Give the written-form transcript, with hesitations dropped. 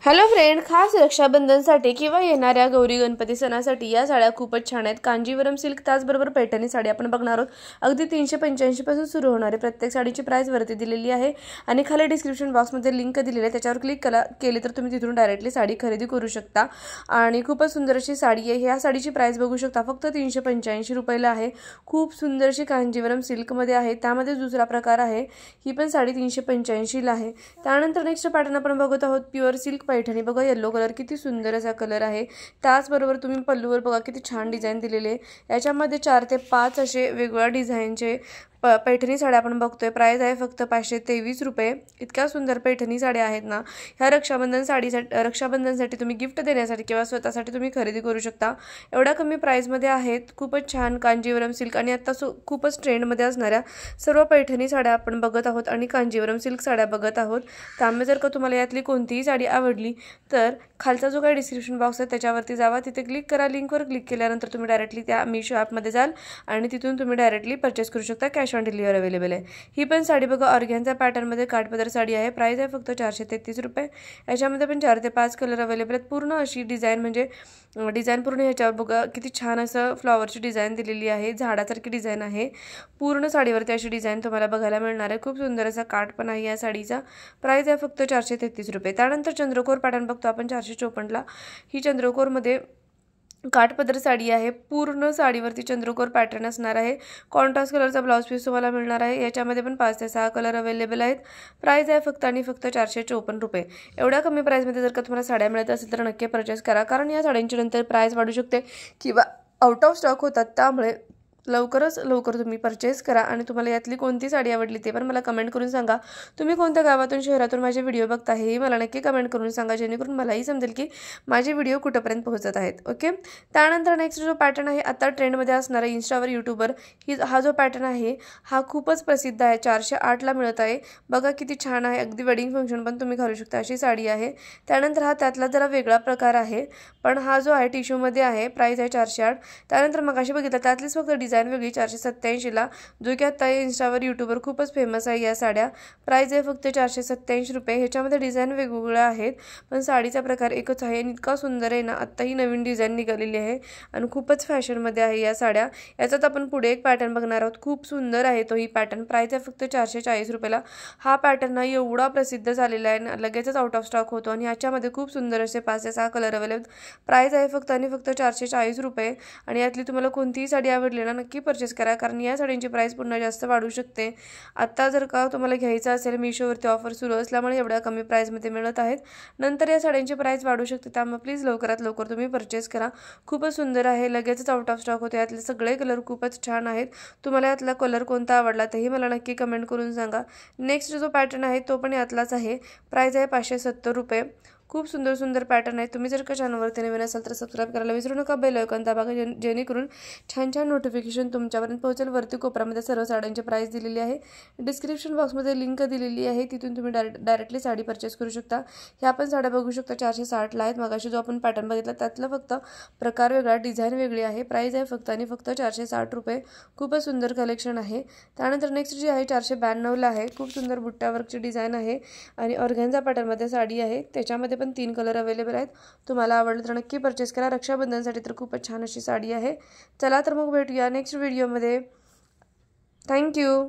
Hello friend, खास रक्षाबंधनसाठी किंवा येणाऱ्या गौरी गणपती सणासाठी या साड्या खूपच छान आहेत। कांजीवरम सिल्क त्याचबरोबर पैठणी साडी आपण बघणार आहोत। अगदी 385 पासून सुरू होणारे प्रत्येक साडीची प्राइस वरती दिलेली आहे आणि खाली डिस्क्रिप्शन बॉक्समध्ये लिंक दिलेली आहे, त्याच्यावर क्लिक केली तर तुम्ही तिथून डायरेक्टली साडी खरेदी करू शकता। आणि खूपच सुंदर अशी साडी आहे। या साडीची प्राइस बघू शकता, फक्त 385 रुपयाला आहे। खूप सुंदर अशी कांजीवरम सिल्कमध्ये आहे, त्यामध्ये दुसरा प्रकार आहे। ही पण साडी 385 ला आहे। त्यानंतर नेक्स्ट पॅटर्न आपण बघत आहोत प्युअर सिल्क पैठणी। बघा येलो कलर, किती सुंदर असा कलर आहे। त्याचबरोबर तुम्ही पल्लूवर बघा किती छान डिझाइन दिलेले आहे। याच्यामध्ये 4 ते 5 असे वेगवेगळ्या डिझाइनचे पैठणी साड्या आपण बघतोय। प्राइस आहे फक्त 523 रुपये। इतक्या सुंदर पैठणी साड्या आहेत ना, ह्या रक्षाबंधनसाठी तुम्ही गिफ्ट देण्यासाठी किंवा स्वतःसाठी तुम्ही खरेदी करू शकता। एवढ्या कमी प्राइसमध्ये आहेत। खूपच छान कांजीवरम सिल्क आणि आता खूपच ट्रेंडमध्ये असणाऱ्या सर्व पैठणी साड्या आपण बघत आहोत आणि कांजीवरम सिल्क साड्या बघत आहोत। त्यामुळे जर का तुम्हाला यातली कोणतीही साडी आवडली तर खालचा जो काही डिस्क्रिप्शन बॉक्स आहे त्याच्यावरती जावा, तिथे क्लिक करा। लिंकवर क्लिक केल्यानंतर तुम्ही डायरेक्टली त्या मीशो ॲपमध्ये जाल आणि तिथून तुम्ही डायरेक्टली परचेस करू शकता। कॅश ऑन डिलिव्हर अवेलेबल आहे। ही पण साडी बघा ऑर्गॅन्झा पॅटर्नमध्ये काठपदर साडी आहे। प्राइस आहे फक्त 433 रुपये। याच्यामध्ये पण 4 ते 5 कलर अवेलेबल आहेत। पूर्ण अशी डिझाइन म्हणजे डिझाइन पूर्ण ह्याच्यावर बघा किती छान असं फ्लॉवरची डिझाइन दिलेली आहे, झाडासारखी डिझाइन आहे। पूर्ण साडीवरती अशी डिझाइन तुम्हाला बघायला मिळणार आहे। खूप सुंदर असा काठ पण आहे या साडीचा। प्राइस आहे फक्त 433 रुपये। त्यानंतर चंद्रकोर पॅटर्न बघतो आपण 454 ला। ही चंद्रकोरमध्ये काठपदर साडी आहे। पूर्ण साडीवरती चंद्रकोर पॅटर्न असणार आहे। कॉन्ट्रास्ट कलरचा ब्लाउज पीस तुम्हाला मिळणार आहे। याच्यामध्ये पण 5 ते 6 कलर अवेलेबल आहेत। प्राइस आहे फक्त आणि फक्त 454 रुपये। एवढ्या कमी प्राइसमध्ये जर का तुम्हाला साड्या मिळत असेल तर नक्की परचेस करा, कारण या साड्यांची नंतर प्राइस वाढू शकते किंवा आउट ऑफ स्टॉक होतात। त्यामुळे लवकरच लवकर तुम्ही परचेस करा आणि तुम्हाला यातली कोणती साडी आवडली ते पण मला कमेंट करून सांगा। तुम्ही कोणत्या गावातून शहरातून माझे व्हिडिओ बघता हेही मला नक्की कमेंट करून सांगा, जेणेकरून मलाही समजेल की माझे व्हिडिओ कुठपर्यंत पोहोचत आहेत। ओके, त्यानंतर नेक्स्ट जो पॅटर्न आहे आता ट्रेंडमध्ये असणारा इन्स्टावर यूट्यूबर हा जो पॅटर्न आहे हा खूपच प्रसिद्ध आहे। 408 ला मिळत आहे। बघा किती छान आहे, अगदी वेडिंग फंक्शन पण तुम्ही घालू शकता अशी साडी आहे। त्यानंतर हा त्यातला जरा वेगळा प्रकार आहे, पण हा जो आहे टिश्यूमध्ये आहे। प्राइस आहे 408। त्यानंतर मग अशी बघितलं त्यातलीच फक्त डिझाइन वेगळी 487 ला, जो की आता इन्स्टावर यूट्यूबर खूपच फेमस आहे या साड्या। प्राइस आहे फक्त 487 रुपये। ह्याच्यामध्ये डिझाइन वेगवेगळ्या आहेत, पण साडीचा प्रकार एकच आहे आणि इतका सुंदर आहे ना। आता ही नवीन डिझाइन निघालेली आहे आणि खूपच फॅशनमध्ये आहे या साड्या। याचाच आपण पुढे एक पॅटर्न बघणार आहोत। खूप सुंदर आहे तो ही पॅटर्न। प्राइस आहे फक्त 440 रुपयाला। हा पॅटर्न एवढा प्रसिद्ध झालेला आहे ना, लगेचच आउट ऑफ स्टॉक होतो आणि ह्याच्यामध्ये खूप सुंदर असे 5 ते 6 कलर अवेलेबल। प्राइस आहे फक्त आणि फक्त 440 रुपये। आणि यातली तुम्हाला कोणतीही साडी आवडली ना, नक्की परचेस करा, कारण या साडींची प्राइस पुन्हा जास्त वाढू शकते। आता जर का तुम्हाला घ्यायचं असेल मीशोवरती ऑफर सुरू असल्यामुळे एवढ्या कमी प्राइसमध्ये मिळत आहेत, नंतर या साडींची प्राइस वाढू शकते। त्यामुळे प्लीज लवकरात लवकर तुम्ही परचेस करा। खूपच सुंदर आहे, लगेचच आउट ऑफ स्टॉक होते। यातले सगळे कलर खूपच छान आहेत। तुम्हाला यातला कलर कोणता आवडला तेही मला नक्की कमेंट करून सांगा। नेक्स्ट जो पॅटर्न आहे तो पण यातलाच आहे। प्राइस आहे 570 रुपये। खूप सुंदर सुंदर पॅटर्न आहे। तुम्ही जर का चॅनलवरती नवीन असाल तर सबस्क्राईब करायला विसरू नका। बेल आयकॉन दाबा, जेणेकरून छान छान नोटिफिकेशन तुमच्यापर्यंत पोहोचेल। वरती कोपऱ्यामध्ये सर्व साड्यांची प्राइस दिलेली आहे। डिस्क्रिप्शन बॉक्समध्ये लिंक दिलेली आहे, तिथून तुम्ही डायरेक्टली साडी परचेस करू शकता। ह्या पण साड्या बघू शकता 460 ला आहेत। मगाशी जो आपण पॅटर्न बघितला त्यातला फक्त प्रकार वेगळा, डिझाइन वेगळी आहे। प्राइस आहे फक्त आणि फक्त 460 रुपये। खूपच सुंदर कलेक्शन आहे। त्यानंतर नेक्स्ट जी आहे 492 ला आहे। खूप सुंदर बुट्टा वर्कची डिझाइन आहे आणि ऑर्गॅन्झा पॅटर्नमध्ये साडी आहे। त्याच्यामध्ये पण 3 कलर अवेलेबल आहेत। तुम्हाला आवडलं तर नक्की परचेस करा। रक्षाबंधनसाठी तर खूपच छान अशी साडी आहे। चला तर मग भेटूया नेक्स्ट व्हिडिओमध्ये। थँक्यू।